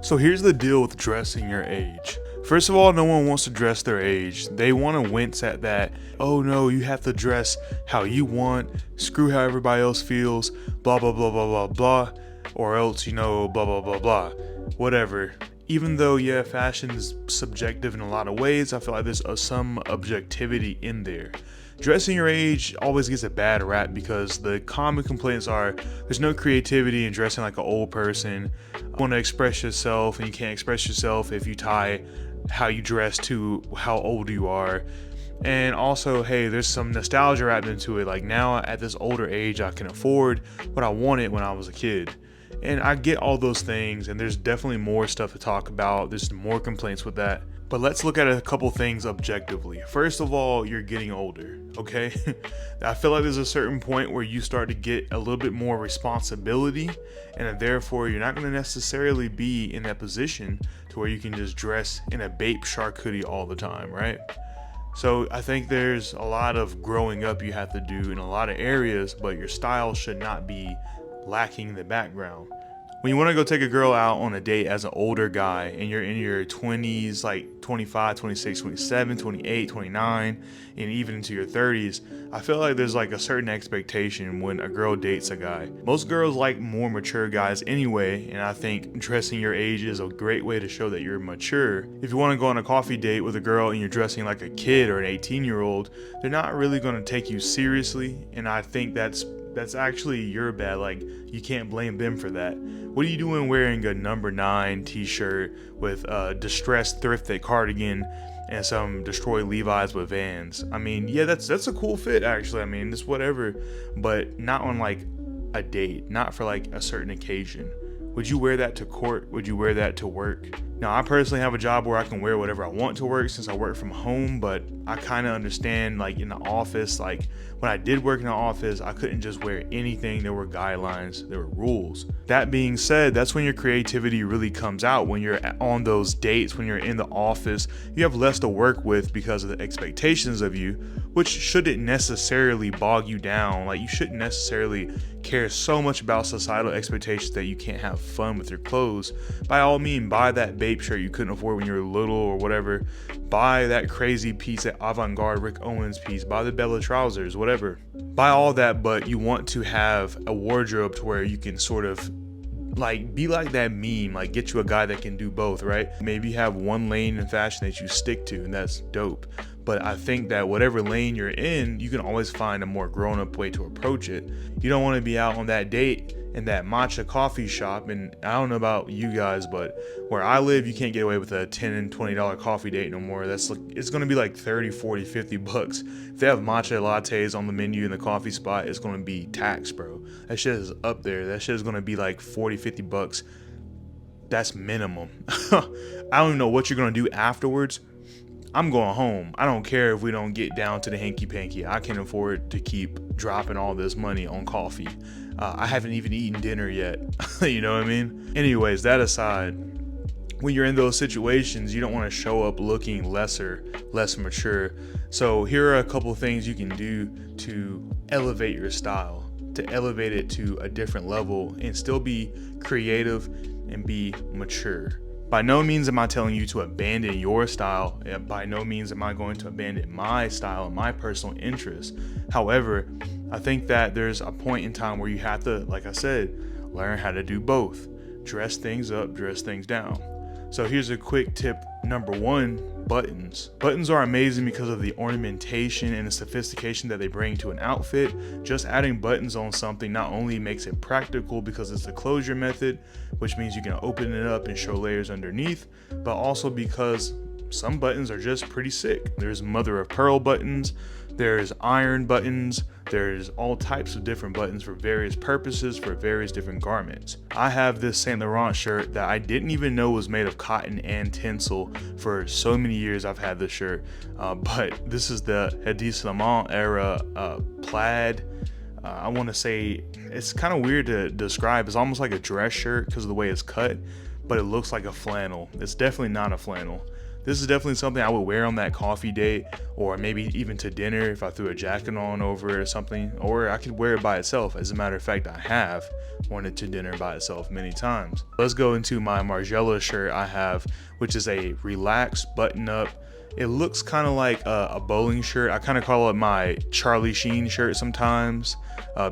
So here's the deal with dressing your age. First of all, no one wants to dress their age. They want to wince at that. Oh no, you have to dress how you want. Screw how everybody else feels. Blah, blah, blah, blah, blah, blah. Or else, blah, blah, blah, blah. Whatever. Even though, yeah, fashion is subjective in a lot of ways, I feel like there's some objectivity in there. Dressing your age always gets a bad rap because the common complaints are there's no creativity in dressing like an old person. You want to express yourself and you can't express yourself if you tie how you dress to how old you are. And also, hey, there's some nostalgia wrapped into it. Like now at this older age, I can afford what I wanted when I was a kid. And I get all those things, and there's definitely more stuff to talk about. There's more complaints with that. But let's look at a couple things objectively. First of all, you're getting older, okay? I feel like there's a certain point where you start to get a little bit more responsibility, and therefore you're not going to necessarily be in that position to where you can just dress in a Bape Shark hoodie all the time, right? So I think there's a lot of growing up you have to do in a lot of areas, but your style should not be lacking in the background. When you want to go take a girl out on a date as an older guy and you're in your 20s, like 25, 26, 27, 28, 29, and even into your 30s, I feel like there's like a certain expectation when a girl dates a guy. Most girls like more mature guys anyway, and I think dressing your age is a great way to show that you're mature. If you want to go on a coffee date with a girl and you're dressing like a kid or an 18-year-old, they're not really going to take you seriously, and I think that's actually your bad. Like, you can't blame them for that. What are you doing wearing a number 9 t-shirt with a distressed thrifted cardigan and some destroyed Levi's with Vans? I mean, yeah, that's a cool fit actually. I mean, it's whatever, but not on like a date, not for like a certain occasion. Would you wear that to court? Would you wear that to work? Now, I personally have a job where I can wear whatever I want to work since I work from home, but I kind of understand, like in the office, like when I did work in the office, I couldn't just wear anything. There were guidelines, there were rules. That being said, that's when your creativity really comes out. When you're on those dates, when you're in the office, you have less to work with because of the expectations of you, which shouldn't necessarily bog you down. Like, you shouldn't necessarily care so much about societal expectations that you can't have fun with your clothes. By all means, buy that Bape shirt you couldn't afford when you were little or whatever. Buy that crazy piece, that avant-garde Rick Owens piece. Buy the Bella trousers, whatever. Buy all that, but you want to have a wardrobe to where you can sort of like be like that meme, like get you a guy that can do both, right? Maybe you have one lane in fashion that you stick to, and that's dope. But I think that whatever lane you're in, you can always find a more grown-up way to approach it. You don't want to be out on that date in that matcha coffee shop, and I don't know about you guys, but where I live, you can't get away with a $10 and $20 coffee date no more. It's going to be like 30, 40, 50 bucks. If they have matcha lattes on the menu in the coffee spot, it's going to be taxed, bro. That shit is up there. That shit is going to be like 40, 50 bucks. That's minimum. I don't even know what you're going to do afterwards. I'm going home. I don't care if we don't get down to the hanky panky. I can afford to keep dropping all this money on coffee. I haven't even eaten dinner yet. You know what I mean? Anyways, that aside, when you're in those situations, you don't want to show up looking less mature. So here are a couple things you can do to elevate your style, to elevate it to a different level and still be creative and be mature. By no means am I telling you to abandon your style. By no means am I going to abandon my style and my personal interests. However, I think that there's a point in time where you have to, like I said, learn how to do both. Dress things up, dress things down. So here's a quick tip. Number 1, buttons. Buttons are amazing because of the ornamentation and the sophistication that they bring to an outfit. Just adding buttons on something not only makes it practical because it's a closure method, which means you can open it up and show layers underneath, but also because some buttons are just pretty sick. There's mother of pearl buttons, there's iron buttons, there's all types of different buttons for various purposes for various different garments. I have this Saint Laurent shirt that I didn't even know was made of cotton and tinsel. For so many years I've had this shirt, but this is the Hadith era plaid. I want to say it's kind of weird to describe. It's almost like a dress shirt because of the way it's cut, but it looks like a flannel. It's definitely not a flannel. This is definitely something I would wear on that coffee date, or maybe even to dinner if I threw a jacket on over it or something, or I could wear it by itself. As a matter of fact, I have worn it to dinner by itself many times. Let's go into my Margiela shirt I have, which is a relaxed button up. It looks kind of like a bowling shirt. I kind of call it my Charlie Sheen shirt sometimes,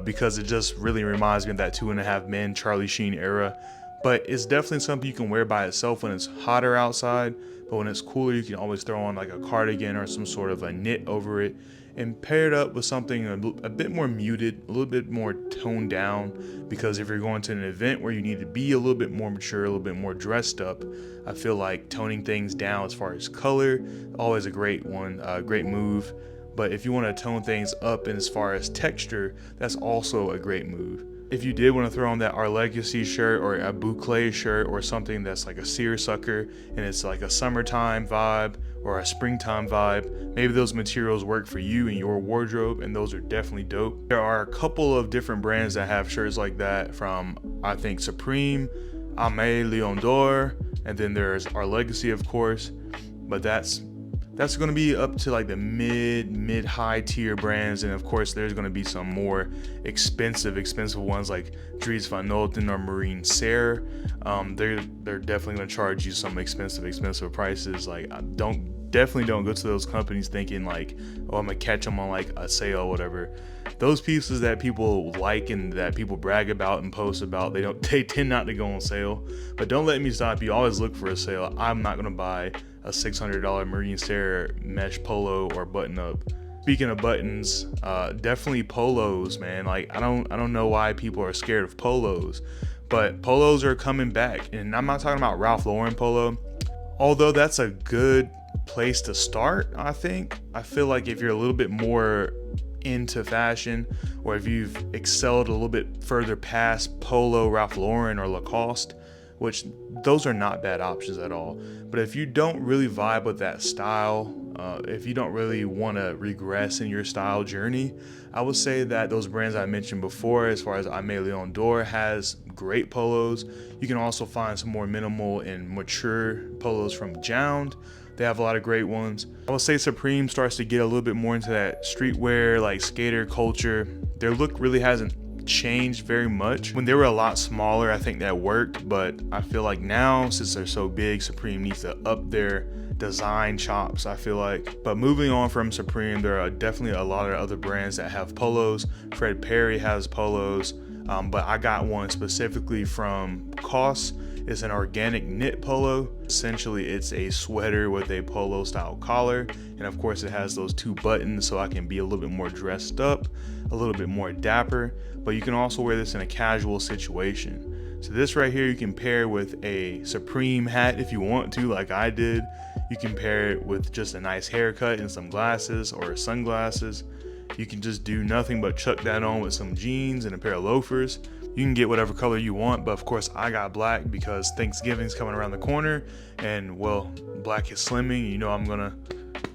because it just really reminds me of that 2.5 Men Charlie Sheen era. But it's definitely something you can wear by itself when it's hotter outside, but when it's cooler you can always throw on like a cardigan or some sort of a knit over it and pair it up with something a bit more muted, a little bit more toned down, because if you're going to an event where you need to be a little bit more mature, a little bit more dressed up, I feel like toning things down as far as color, always a great one, great move. But if you want to tone things up and as far as texture, that's also a great move. If you did want to throw on that Our Legacy shirt or a boucle shirt or something that's like a seersucker and it's like a summertime vibe or a springtime vibe, maybe those materials work for you and your wardrobe, and those are definitely dope. There are a couple of different brands that have shirts like that, from I think Supreme, Aimé Leon d'Or, and then there's Our Legacy, of course, but that's going to be up to like the mid high tier brands, and of course there's going to be some more expensive ones like Dries Van Noten or Marine Serre. They're definitely going to charge you some expensive prices. Like, definitely don't go to those companies thinking like, oh, I'm gonna catch them on like a sale or whatever. Those pieces that people like and that people brag about and post about, they tend not to go on sale. But don't let me stop you. Always look for a sale. I'm not gonna buy a $600 Marine Serre mesh polo or button up. Speaking of buttons, definitely polos, man. Like, I don't know why people are scared of polos, but polos are coming back, and I'm not talking about Ralph Lauren polo, although that's a good place to start. I feel like if you're a little bit more into fashion, or if you've excelled a little bit further past polo, Ralph Lauren, or Lacoste, which those are not bad options at all. But if you don't really vibe with that style, if you don't really want to regress in your style journey, I would say that those brands I mentioned before, as far as Aimé Leon d'Or has great polos. You can also find some more minimal and mature polos from Jound. They have a lot of great ones. I would say Supreme starts to get a little bit more into that streetwear, like skater culture. Their look really hasn't changed very much. When they were a lot smaller, I think that worked, but I feel like now, since they're so big, Supreme needs to up their design chops, I feel like. But moving on from Supreme, there are definitely a lot of other brands that have polos. Fred Perry has polos, but I got one specifically from COS. It's an organic knit polo. Essentially, it's a sweater with a polo style collar, and of course it has those 2 buttons so I can be a little bit more dressed up, a little bit more dapper. But you can also wear this in a casual situation. So this right here you can pair with a Supreme hat if you want to, like I did. You can pair it with just a nice haircut and some glasses or sunglasses. You can just do nothing but chuck that on with some jeans and a pair of loafers. You can get whatever color you want, but of course I got black because Thanksgiving's coming around the corner, and well, black is slimming. You know I'm gonna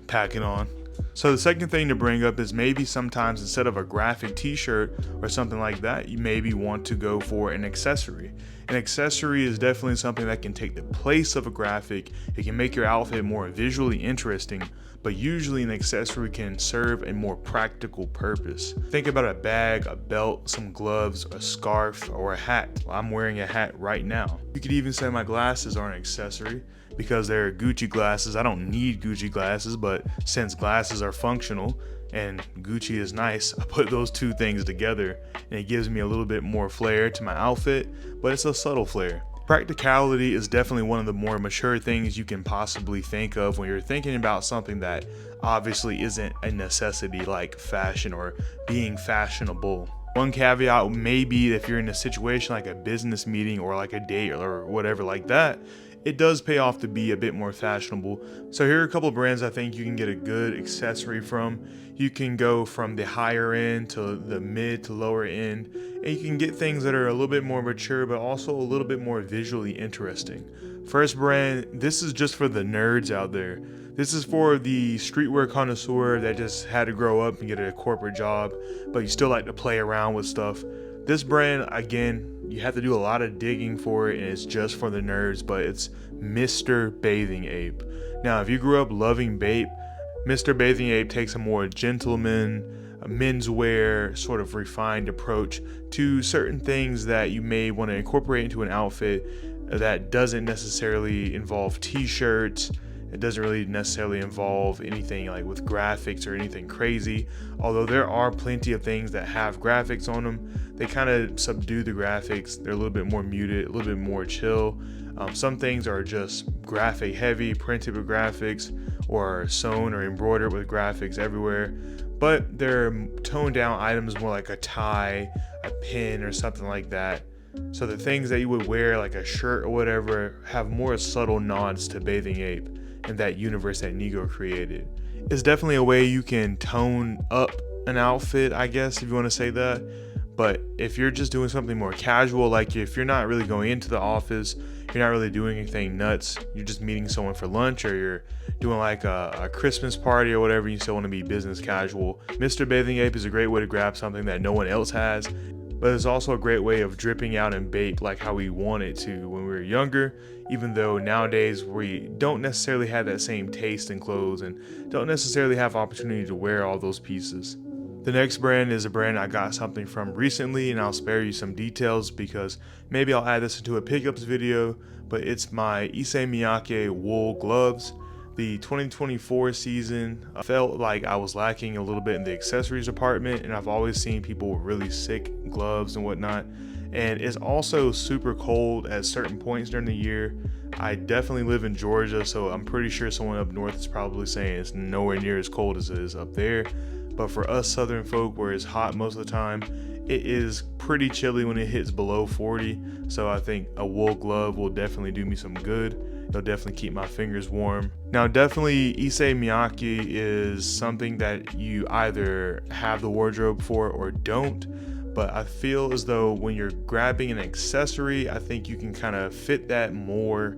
pack it on. So the second thing to bring up is maybe sometimes instead of a graphic t-shirt or something like that, you maybe want to go for an accessory. An accessory is definitely something that can take the place of a graphic. It can make your outfit more visually interesting, but usually an accessory can serve a more practical purpose. Think about a bag, a belt, some gloves, a scarf, or a hat. I'm wearing a hat right now. You could even say my glasses are an accessory because they're Gucci glasses. I don't need Gucci glasses, but since glasses are functional and Gucci is nice, I put those two things together and it gives me a little bit more flair to my outfit, but it's a subtle flair. Practicality is definitely one of the more mature things you can possibly think of when you're thinking about something that obviously isn't a necessity, like fashion or being fashionable. One caveat may be if you're in a situation like a business meeting or like a date or whatever like that, it does pay off to be a bit more fashionable. So here are a couple of brands I think you can get a good accessory from. You can go from the higher end to the mid to lower end, and you can get things that are a little bit more mature but also a little bit more visually interesting. First brand, this is just for the nerds out there. This is for the streetwear connoisseur that just had to grow up and get a corporate job, but you still like to play around with stuff. This brand, again, you have to do a lot of digging for it, and it's just for the nerds, but it's Mr. Bathing Ape. Now, if you grew up loving Bape, Mr. Bathing Ape takes a more gentleman, menswear, sort of refined approach to certain things that you may want to incorporate into an outfit that doesn't necessarily involve t-shirts. It doesn't really necessarily involve anything like with graphics or anything crazy. Although there are plenty of things that have graphics on them, they kind of subdue the graphics. They're a little bit more muted, a little bit more chill. Some things are just graphic heavy, printed with graphics, or sewn or embroidered with graphics everywhere. But they're toned down items, more like a tie, a pin, or something like that. So the things that you would wear, like a shirt or whatever, have more subtle nods to Bathing Ape and that universe that Nego created. It's definitely a way you can tone up an outfit, I guess, if you want to say that. But if you're just doing something more casual, like if you're not really going into the office, you're not really doing anything nuts, you're just meeting someone for lunch, or you're doing like a Christmas party or whatever, you still want to be business casual, Mr. Bathing Ape is a great way to grab something that no one else has. But it's also a great way of dripping out in Bape like how we wanted to when we were younger, even though nowadays we don't necessarily have that same taste in clothes and don't necessarily have opportunity to wear all those pieces. The next brand is a brand I got something from recently, and I'll spare you some details because maybe I'll add this into a pickups video, but it's my Issey Miyake wool gloves. The 2024 season, I felt like I was lacking a little bit in the accessories department, and I've always seen people with really sick gloves and whatnot. And it's also super cold at certain points during the year. I definitely live in Georgia, so I'm pretty sure someone up north is probably saying it's nowhere near as cold as it is up there. But for us southern folk, where it's hot most of the time, it is pretty chilly when it hits below 40. So I think a wool glove will definitely do me some good. It'll definitely keep my fingers warm. Now, definitely Issey Miyake is something that you either have the wardrobe for or don't. But I feel as though when you're grabbing an accessory, I think you can kind of fit that more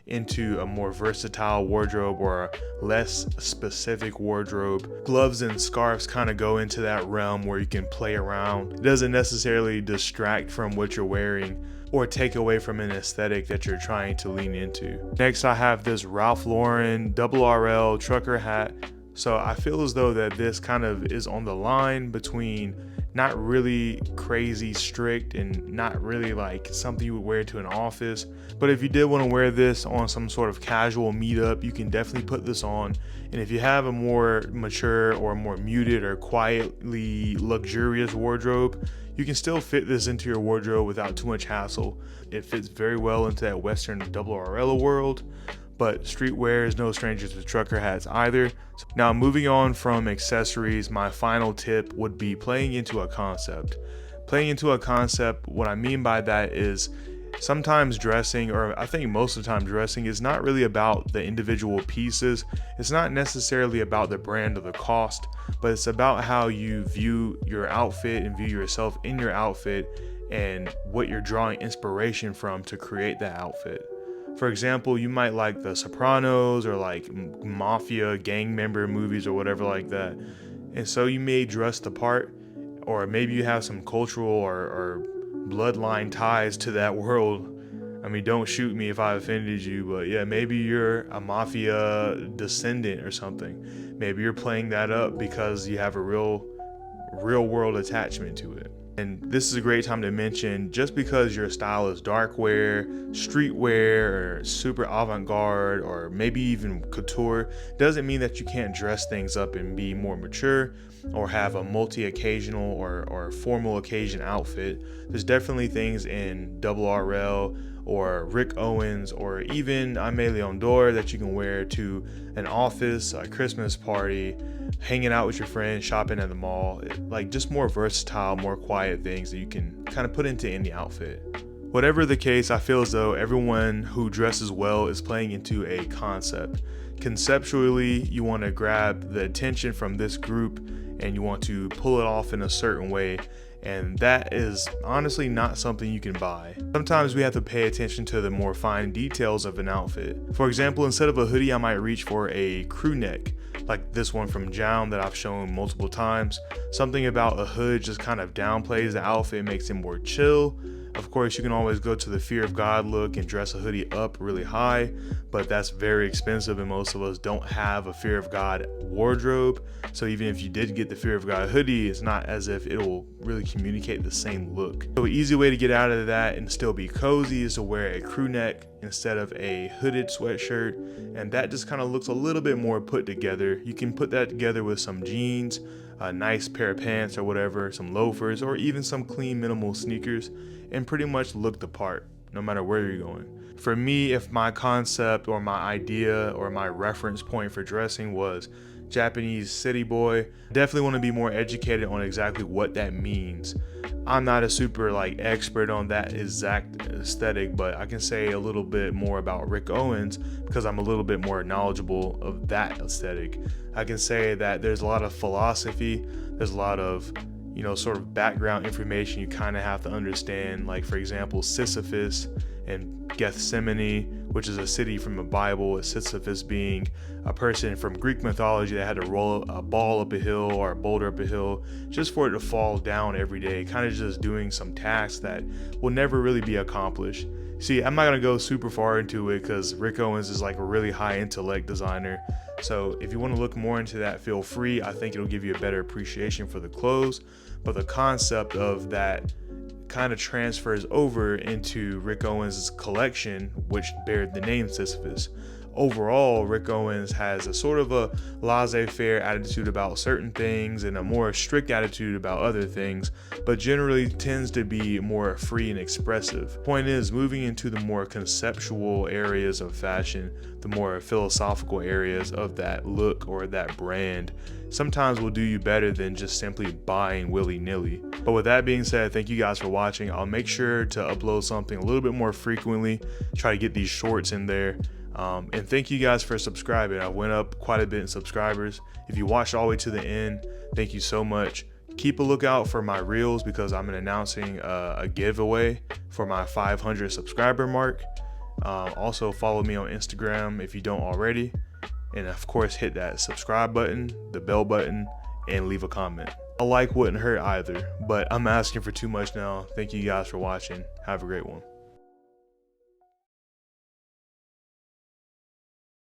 into a more versatile wardrobe or a less specific wardrobe. Gloves and scarves kind of go into that realm where you can play around. It doesn't necessarily distract from what you're wearing or take away from an aesthetic that you're trying to lean into. Next, I have this Ralph Lauren RRL trucker hat. So I feel as though that this kind of is on the line between not really crazy strict and not really like something you would wear to an office. But if you did want to wear this on some sort of casual meetup, you can definitely put this on. And if you have a more mature or more muted or quietly luxurious wardrobe, you can still fit this into your wardrobe without too much hassle. It fits very well into that Western RRL world. But streetwear is no stranger to trucker hats either. Now, moving on from accessories, my final tip would be playing into a concept. Playing into a concept, what I mean by that is sometimes dressing, or I think most of the time dressing, is not really about the individual pieces. It's not necessarily about the brand or the cost, but it's about how you view your outfit and view yourself in your outfit and what you're drawing inspiration from to create that outfit. For example, you might like The Sopranos or like mafia gang member movies or whatever like that. And so you may dress the part, or maybe you have some cultural or bloodline ties to that world. I mean, don't shoot me if I offended you, but yeah, maybe you're a mafia descendant or something. Maybe you're playing that up because you have a real world attachment to it. And this is a great time to mention, just because your style is dark wear, streetwear, or super avant-garde, or maybe even couture, doesn't mean that you can't dress things up and be more mature or have a multi-occasional or formal occasion outfit. There's definitely things in RRL or Rick Owens or even Aimé Leon Dore that you can wear to an office, a Christmas party, hanging out with your friends, shopping at the mall. Like just more versatile, more quiet things that you can kind of put into any outfit. Whatever the case, I feel as though everyone who dresses well is playing into a concept. Conceptually, you want to grab the attention from this group and you want to pull it off in a certain way. And that is honestly not something you can buy. Sometimes we have to pay attention to the more fine details of an outfit. For example, instead of a hoodie, I might reach for a crew neck, like this one from Jown that I've shown multiple times. Something about a hood just kind of downplays the outfit, makes it more chill, Of course, you can always go to the fear of God look and dress a hoodie up really high, but that's very expensive and most of us don't have a fear of God wardrobe. So even if you did get the fear of God hoodie, it's not as if it will really communicate the same look. So an easy way to get out of that and still be cozy is to wear a crew neck instead of a hooded sweatshirt, and that just kind of looks a little bit more put together. You can put that together with some jeans, a nice pair of pants or whatever, some loafers, or even some clean minimal sneakers, and pretty much look the part no matter where you're going. For me, if my concept or my idea or my reference point for dressing was Japanese city boy, definitely want to be more educated on exactly what that means. I'm not a super expert on that exact aesthetic, but I can say a little bit more about Rick Owens because I'm a little bit more knowledgeable of that aesthetic. I can say that there's a lot of philosophy, there's a lot of sort of background information you kind of have to understand, like for example Sisyphus and Gethsemane, which is a city from the Bible, Sisyphus being a person from Greek mythology that had to roll a ball up a hill or a boulder up a hill just for it to fall down every day, kind of just doing some tasks that will never really be accomplished. See, I'm not going to go super far into it because Rick Owens is like a really high intellect designer. So if you want to look more into that, feel free. I think it'll give you a better appreciation for the clothes. But the concept of that kind of transfers over into Rick Owens' collection, which bared the name Sisyphus. Overall, Rick Owens has a sort of a laissez-faire attitude about certain things and a more strict attitude about other things, but generally tends to be more free and expressive. Point is, moving into the more conceptual areas of fashion, the more philosophical areas of that look or that brand, sometimes will do you better than just simply buying willy-nilly. But with that being said, thank you guys for watching. I'll make sure to upload something a little bit more frequently, try to get these shorts in there. And thank you guys for subscribing. I went up quite a bit in subscribers. If you watched all the way to the end, thank you so much. Keep a lookout for my reels because I'm announcing a giveaway for my 500 subscriber mark. Also follow me on Instagram if you don't already. And of course, hit that subscribe button, the bell button, and leave a comment. A like wouldn't hurt either, but I'm asking for too much now. Thank you guys for watching. Have a great one.